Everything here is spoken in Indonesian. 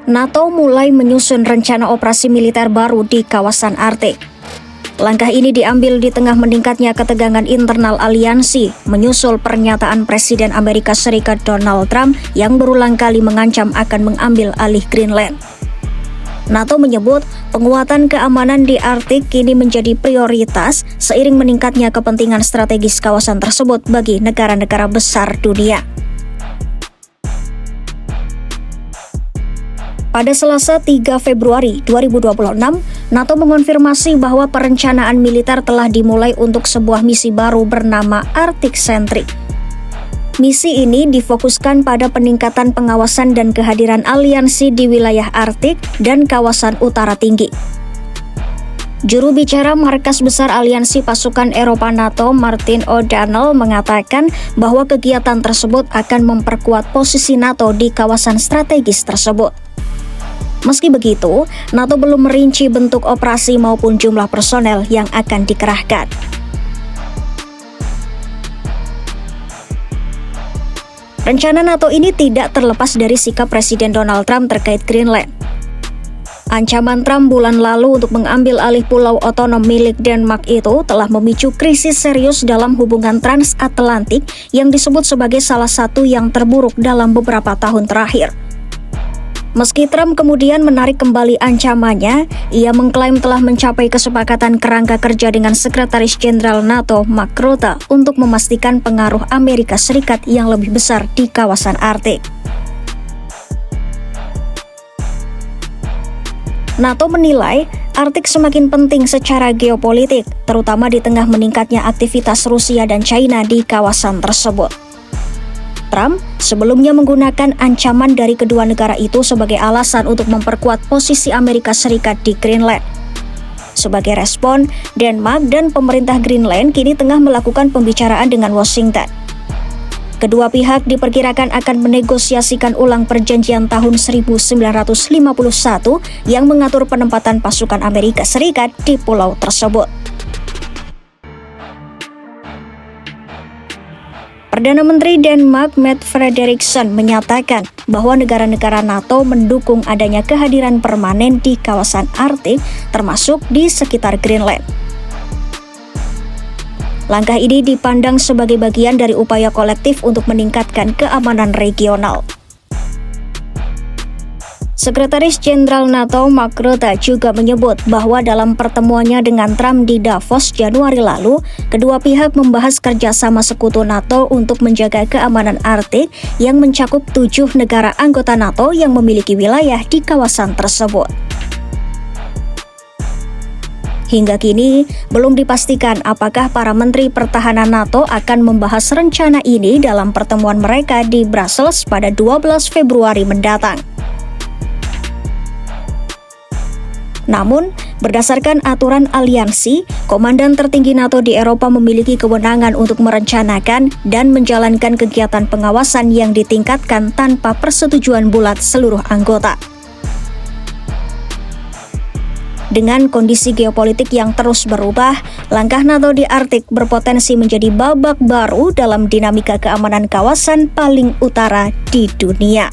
NATO mulai menyusun rencana operasi militer baru di kawasan Arktik. Langkah ini diambil di tengah meningkatnya ketegangan internal aliansi, menyusul pernyataan Presiden Amerika Serikat Donald Trump yang berulang kali mengancam akan mengambil alih Greenland. NATO menyebut penguatan keamanan di Arktik kini menjadi prioritas seiring meningkatnya kepentingan strategis kawasan tersebut bagi negara-negara besar dunia. Pada Selasa 3 Februari 2026, NATO mengonfirmasi bahwa perencanaan militer telah dimulai untuk sebuah misi baru bernama Arctic Sentry. Misi ini difokuskan pada peningkatan pengawasan dan kehadiran aliansi di wilayah Arktik dan kawasan Utara Tinggi. Juru bicara Markas Besar Aliansi Pasukan Eropa NATO, Martin O'Donnell, mengatakan bahwa kegiatan tersebut akan memperkuat posisi NATO di kawasan strategis tersebut. Meski begitu, NATO belum merinci bentuk operasi maupun jumlah personel yang akan dikerahkan. Rencana NATO ini tidak terlepas dari sikap Presiden Donald Trump terkait Greenland. Ancaman Trump bulan lalu untuk mengambil alih pulau otonom milik Denmark itu telah memicu krisis serius dalam hubungan transatlantik yang disebut sebagai salah satu yang terburuk dalam beberapa tahun terakhir. Meski Trump kemudian menarik kembali ancamannya, ia mengklaim telah mencapai kesepakatan kerangka kerja dengan Sekretaris Jenderal NATO Mark Rutte untuk memastikan pengaruh Amerika Serikat yang lebih besar di kawasan Arktik. NATO menilai Arktik semakin penting secara geopolitik, terutama di tengah meningkatnya aktivitas Rusia dan China di kawasan tersebut. Trump sebelumnya menggunakan ancaman dari kedua negara itu sebagai alasan untuk memperkuat posisi Amerika Serikat di Greenland. Sebagai respon, Denmark dan pemerintah Greenland kini tengah melakukan pembicaraan dengan Washington. Kedua pihak diperkirakan akan menegosiasikan ulang perjanjian tahun 1951 yang mengatur penempatan pasukan Amerika Serikat di pulau tersebut. Perdana Menteri Denmark Mette Frederiksen menyatakan bahwa negara-negara NATO mendukung adanya kehadiran permanen di kawasan Arktik, termasuk di sekitar Greenland. Langkah ini dipandang sebagai bagian dari upaya kolektif untuk meningkatkan keamanan regional. Sekretaris Jenderal NATO Mark Rutte juga menyebut bahwa dalam pertemuannya dengan Trump di Davos Januari lalu, kedua pihak membahas kerjasama sekutu NATO untuk menjaga keamanan Arktik yang mencakup 7 negara anggota NATO yang memiliki wilayah di kawasan tersebut. Hingga kini, belum dipastikan apakah para menteri pertahanan NATO akan membahas rencana ini dalam pertemuan mereka di Brussels pada 12 Februari mendatang. Namun, berdasarkan aturan aliansi, komandan tertinggi NATO di Eropa memiliki kewenangan untuk merencanakan dan menjalankan kegiatan pengawasan yang ditingkatkan tanpa persetujuan bulat seluruh anggota. Dengan kondisi geopolitik yang terus berubah, langkah NATO di Arktik berpotensi menjadi babak baru dalam dinamika keamanan kawasan paling utara di dunia.